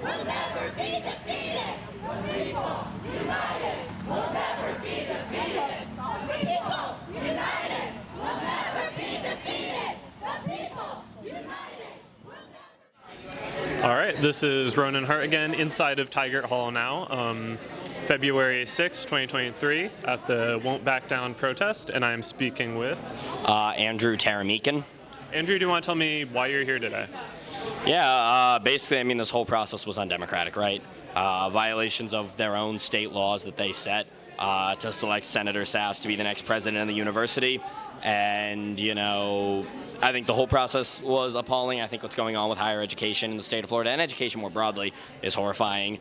will never be defeated. The people united will never be defeated. The people united will never be defeated. The people united will never. All right, this is Ronan Hart again, inside of Tigert Hall now. February 6, 2023, at the Won't Back Down protest, and I'm speaking with Andrew Taramykin. Andrew, do you want to tell me why you're here today? Yeah, basically, I mean, this whole process was undemocratic, right? Violations of their own state laws that they set to select Senator Sasse to be the next president of the university. And, you know, I think the whole process was appalling. I think what's going on with higher education in the state of Florida, and education more broadly, is horrifying.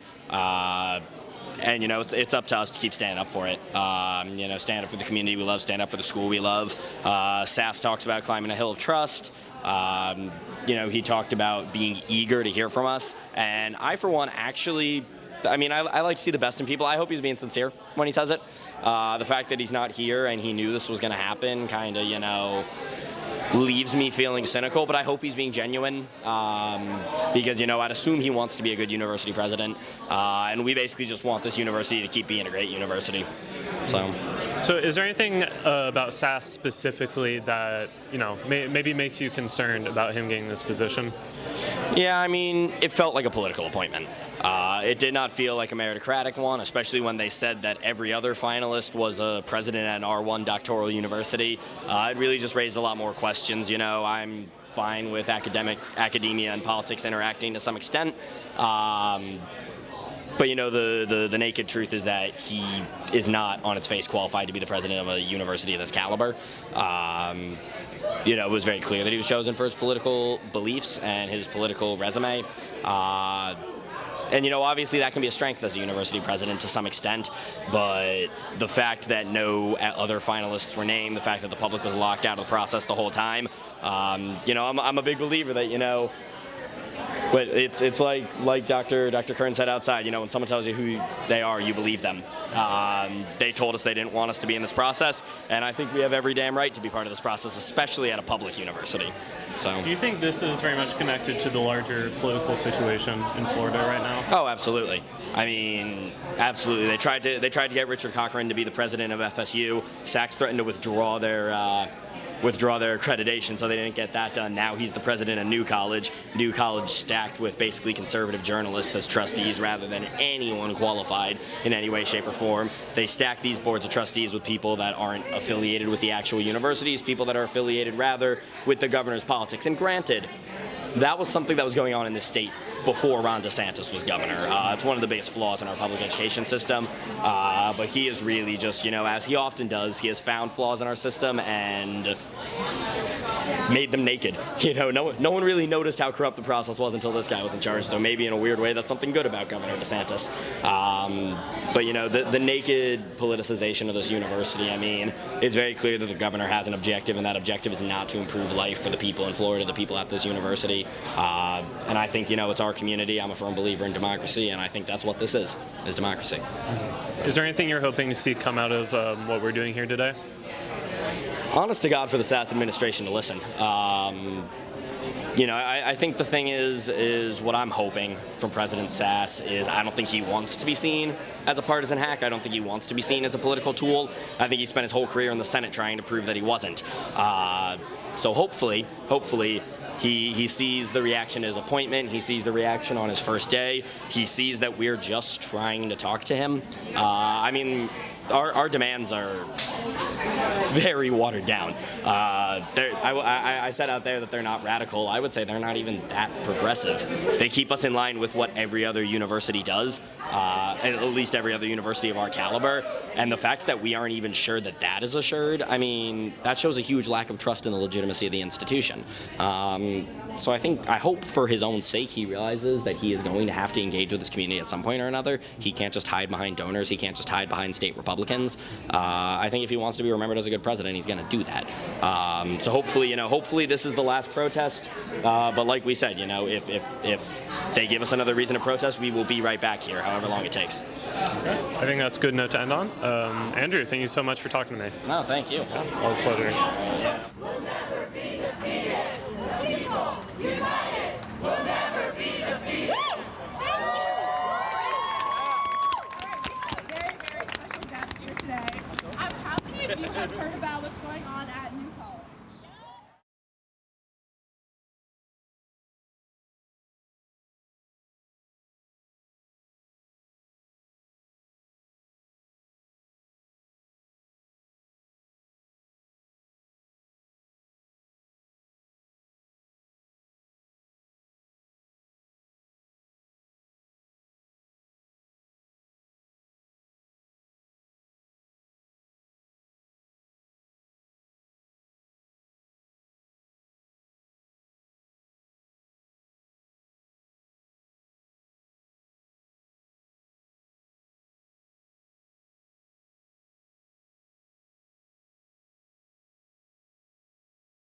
And, you know, it's up to us to keep standing up for it. You know, stand up for the community we love, stand up for the school we love. Sasse talks about climbing a hill of trust. You know, he talked about being eager to hear from us. And I, for one, actually, I mean, I like to see the best in people. I hope he's being sincere when he says it. The fact that he's not here and he knew this was going to happen kind of, you know, leaves me feeling cynical, but I hope he's being genuine because, you know, I'd assume he wants to be a good university president, and we basically just want this university to keep being a great university. So is there anything about Sasse specifically that, you know, maybe makes you concerned about him getting this position? Yeah, I mean, it felt like a political appointment. It did not feel like a meritocratic one, especially when they said that every other finalist was a president at an R1 doctoral university. It really just raised a lot more questions. You know, I'm fine with academia and politics interacting to some extent. But, you know, the naked truth is that he is not, on its face, qualified to be the president of a university of this caliber. You know, it was very clear that he was chosen for his political beliefs and his political resume. And, you know, obviously that can be a strength as a university president to some extent, but the fact that no other finalists were named, the fact that the public was locked out of the process the whole time, you know, I'm a big believer that, you know, but it's like Dr. Kern said outside, you know, when someone tells you who they are, you believe them. They told us they didn't want us to be in this process, and I think we have every damn right to be part of this process, especially at a public university. So, do you think this is very much connected to the larger political situation in Florida right now? Oh, absolutely. I mean, absolutely. They tried to get Richard Cochran to be the president of FSU. Sachs threatened to withdraw their accreditation, so they didn't get that done. Now he's the president of New College stacked with basically conservative journalists as trustees rather than anyone qualified in any way, shape, or form. They stack these boards of trustees with people that aren't affiliated with the actual universities, people that are affiliated rather with the governor's politics. And granted, that was something that was going on in this state before Ron DeSantis was governor. It's one of the biggest flaws in our public education system, but he is really just, you know, as he often does, he has found flaws in our system and made them naked. You know, no one really noticed how corrupt the process was until this guy was in charge, so maybe in a weird way that's something good about Governor DeSantis. But, you know, the naked politicization of this university, I mean, it's very clear that the governor has an objective, and that objective is not to improve life for the people in Florida, the people at this university. And I think, you know, it's our community. I'm a firm believer in democracy, and I think that's what this is democracy. Is there anything you're hoping to see come out of what we're doing here today? Honest to God, for the Sasse administration to listen. You know, I think the thing is what I'm hoping from President Sasse is I don't think he wants to be seen as a partisan hack. I don't think he wants to be seen as a political tool. I think he spent his whole career in the Senate trying to prove that he wasn't. So hopefully, he sees the reaction to his appointment. He sees the reaction on his first day. He sees that we're just trying to talk to him. I mean, our demands are very watered down. I said out there that they're not radical. I would say they're not even that progressive. They keep us in line with what every other university does, at least every other university of our caliber. And the fact that we aren't even sure that that is assured, I mean, that shows a huge lack of trust in the legitimacy of the institution. So I hope for his own sake he realizes that he is going to have to engage with his community at some point or another. He can't just hide behind donors. He can't just hide behind state Republicans. I think if he wants to be remembered as a good president, he's going to do that. So hopefully this is the last protest. But like we said, if they give us another reason to protest, we will be right back here, however long it takes. Okay. I think that's a good note to end on. Andrew, thank you so much for talking to me. No, thank you. Always a pleasure. Yeah.